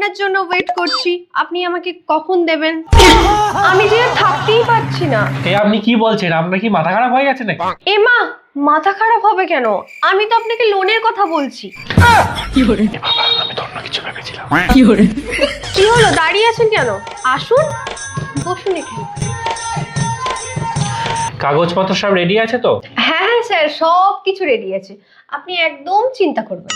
আপনার জন্য ওয়েট করছি, আপনি আমাকে কখন দেবেন? আমি যে থাকতেই পারছি না। আপনি কি বলছেন? আপনার কি মাথা খারাপ হয়ে গেছে নাকি? মা, মাথা খারাপ হবে কেন? আমি তো আপনাকে লোনের কথা বলছি। কি হলো? আমি তো অন্য কিছু ভেবেছিলাম। কি হলো, দাঁড়িয়ে আছেন কেন? আসুন, বসুন এখানে। কাগজপত্র সব রেডি আছে তো? হ্যাঁ স্যার, সব কিছু রেডি আছে, আপনি একদম চিন্তা করবেন।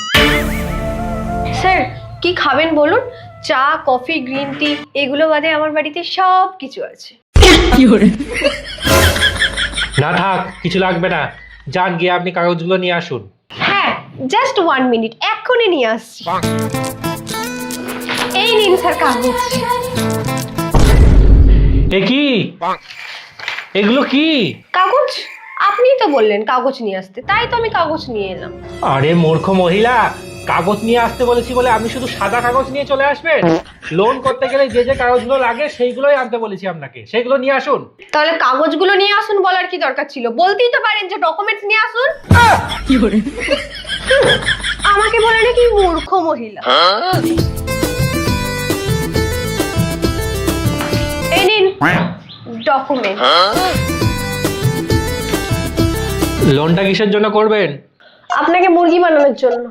স্যার কি খাবেন বলুন? চা, কফি, গ্রিন টি, এগুলো বাদে আমার বাড়িতে সব কিছু আছে। না থাক, কিছু লাগবে না। যান, গিয়ে আপনি কাগজগুলো নিয়ে আসুন। হ্যাঁ, জাস্ট 1 মিনিট, এক্ষুনি নিয়ে আসছি। এই নিন স্যার কাগজ। এ কি? এগুলো কি? কাগজ? আপনিই তো বললেন কাগজ নিয়ে আসতে, তাই তো আমি কাগজ নিয়ে এলাম। আরে মূর্খ মহিলা, কাগজ নিয়ে আসতে বলেছি বলে আপনি শুধু সাদা কাগজ নিয়ে চলে আসবেন? লোন করতে গেলে যে যে কাগজগুলো লাগে সেইগুলোই আনতে বলেছি আপনাকে, সেগুলো নিয়ে আসুন। তাহলে কাগজগুলো নিয়ে আসুন বলার কি দরকার ছিল? বলতেই তো পারেন যে ডকুমেন্টস নিয়ে আসুন। আমাকে বলে নাকি মূর্খ মহিলা। এই নিন ডকুমেন্ট। লোনটা কিসের জন্য করবেন? আপনাকে মুরগি বানানোর জন্য।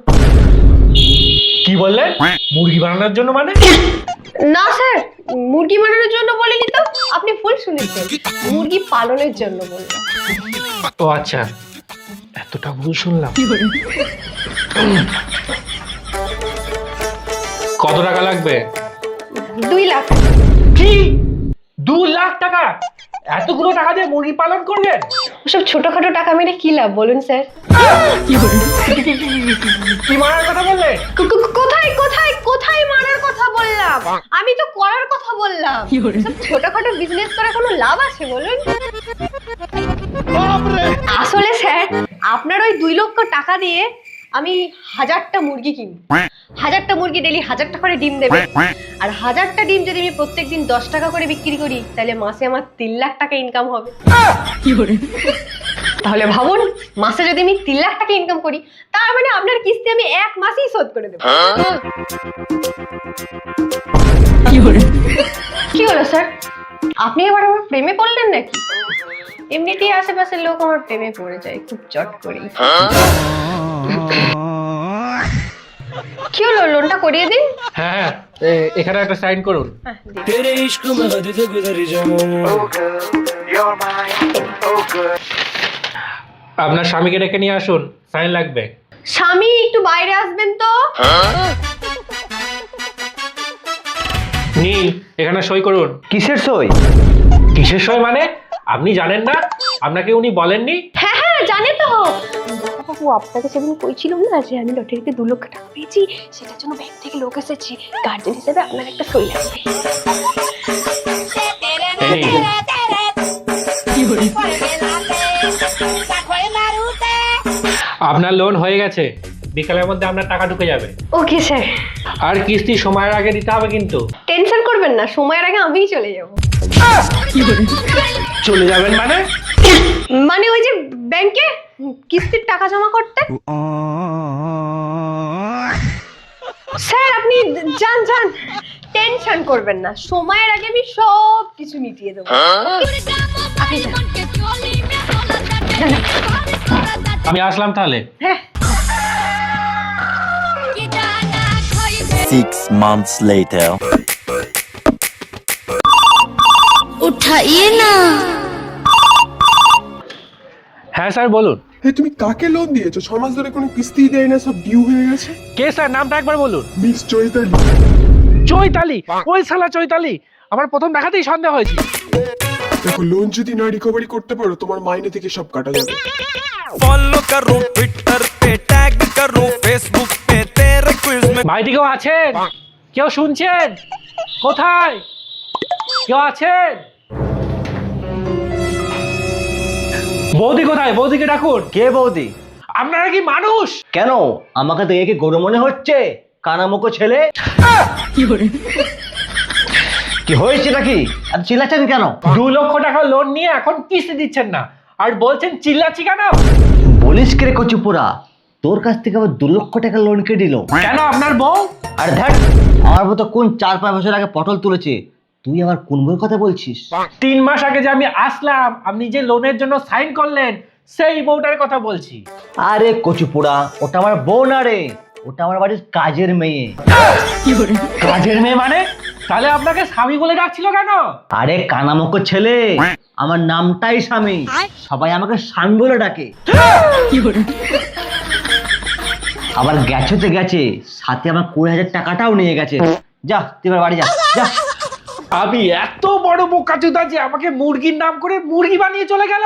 কি বললেন? মুরগি বানানোর জন্য মানে? না স্যার, মুরগি বানানোর জন্য বলিনি তো, আপনি ভুল শুনেছেন, মুরগি পালনের জন্য বললাম। ও আচ্ছা, এতটা ভুল শুনলাম। কত টাকা লাগবে? 2 লাখ। কি? 2 লাখ টাকা? এতগুলো টাকা দিয়ে মুরগি পালন করবেন? ওসব ছোটখাটো টাকা মেরে কি লাভ বলুন স্যার? কি মারার কথা বললে? কোথায় কোথায় কোথায় মারার কথা বললাম? আমি তো করার কথা বললাম। সব ছোটখাটো বিজনেস করে কোনো লাভ আছে বলুন? আসলে স্যার, আপনার ওই 2 লক্ষ টাকা দিয়ে আমি 1000টা মুরগি কিনবো। 1000টা মুরগি ডেলি 1000টা করে ডিম দেবে, আর 1000টা ডিম যদি আমি প্রত্যেকদিন 10 টাকা করে বিক্রি করি, তাহলে মাসে আমার 3 লাখ টাকা ইনকাম হবে। তাহলে ভাবুন, মাসে যদি আমি 3 লাখ টাকা ইনকাম করি, তার মানে আপনার কিস্তি আমি 1 মাসেই শোধ করে দেবো। কি হলো স্যার, আপনি এবার আমার প্রেমে পড়লেন নাকি? এমনিতেই আশেপাশের লোক আমার প্রেমে পড়ে যায় খুব চট করেই। কি হলো, লোনটা করিয়ে দিন। হ্যাঁ, এখানে একটা সাইন করুন। আপনার স্বামীকে ডেকে নিয়ে আসুন, সাইন লাগবে। স্বামী একটু বাইরে আসবেন তো। নিন, এখানে সই করুন। কিসের সই? কিসের সই মানে? আপনি জানেন না? আপনাকে উনি বলেননি? হ্যাঁ হ্যাঁ, জানি তো। বাবু, আপনাকে সেদিন কইছিলাম না যে আমি লটারিতে 2 লক্ষ টাকা পেয়েছি, সেটার জন্য ব্যাংক থেকে লোক এসেছে, গার্জেন হিসেবে আপনার একটা সই লাগবে। এই নিন। আপনার লোন হয়ে গেছে, বিকালের মধ্যে আপনার টাকা ঢুকে যাবে। Okay sir. আর কিস্তি সময়ের আগে দিতে হবে কিন্তু। টেনশন করবেন না, সময়ের আগে আমিই চলে যাব। চলে যাবেন মানে? মানে ওই যে ব্যাংকে কিস্তির টাকা জমা করতে। স্যার আপনি যান যান, টেনশন করবেন না, সময়ের আগে আমি সব কিছু মিটিয়ে দেবো। আপনি যান। আমি আসলাম তাহলে। হ্যাঁ। 6 months later. उठाइए ना। হ্যাঁ স্যার বলুন। তুমি কাকে লোন দিয়েছো? 6 মাস ধরে কোনো কিস্তি দেয় না, সব ডিউ হয়ে গেছে। কে স্যার? নামটা একবার বলুন। মিস চৈতালি। চৈতালি? ওই শালা চৈতালি আমার প্রথম দেখাতেই সন্দেহ হয়েছে। দেখো, লোন যদি না রিকভারি করতে পারো, তোমার মাইনে থেকে সব কাটা যাবে। फॉलो करो ट्विटर पे, टैग करो फेसबुक पे, तेरे क्विज में। বাড়িতে কেউ আছেন? কেউ শুনছেন? কোথায় কেউ আছেন? বৌদি কোথায়? বৌদিকে ডাকুন। কে বৌদি? আপনারা কি মানুষ? কেন, আমাকে দেখে কি গরু মনে হচ্ছে? কানামুখো ছেলে। কি হয়েছে নাকি? এত চিল্লাচ্ছেন কেন? 2 লক্ষ টাকা লোন নিয়ে এখন কিস্তি দিচ্ছেন না, আর বলছেন চিল্লাচ্ছি কেন? বলিস কে রে কচুপুরা? তোর কাছ থেকে আবার 2 লক্ষ টাকা লোন কে দিল? কেন আপনার বউ? আর ধ্যাট, আমার মতো কোন 4-5 বছর আগে পটল তুলেছে, তুই আবার কোন বইয়ের কথা বলছিস? 3 মাস আগে যে আমি আসলাম, আপনি যে লোনের জন্য সাইন করলেন, সেই বউটার কথা বলছি। আরে কচুপোড়া, ওটা আমার বউ না রে, ওটা আমার বাড়ির কাজের মেয়ে। কাজের মেয়ে মানে? তাহলে আপনাকে স্বামী বলে ডাকছিল কেন? আরে কানামুখো ছেলে, আমার নামটাই স্বামী, সবাই আমাকে স্বামী বলে ডাকে। আবার গেছোতে গেছে, সাথে আমার 20,000 টাকাটাও নিয়ে গেছে। যা তুই এবার বাড়ি যা, যা। আমি এত বড় বোকাচোদা যে আমাকে মুরগির নাম করে মুরগি বানিয়ে চলে গেল।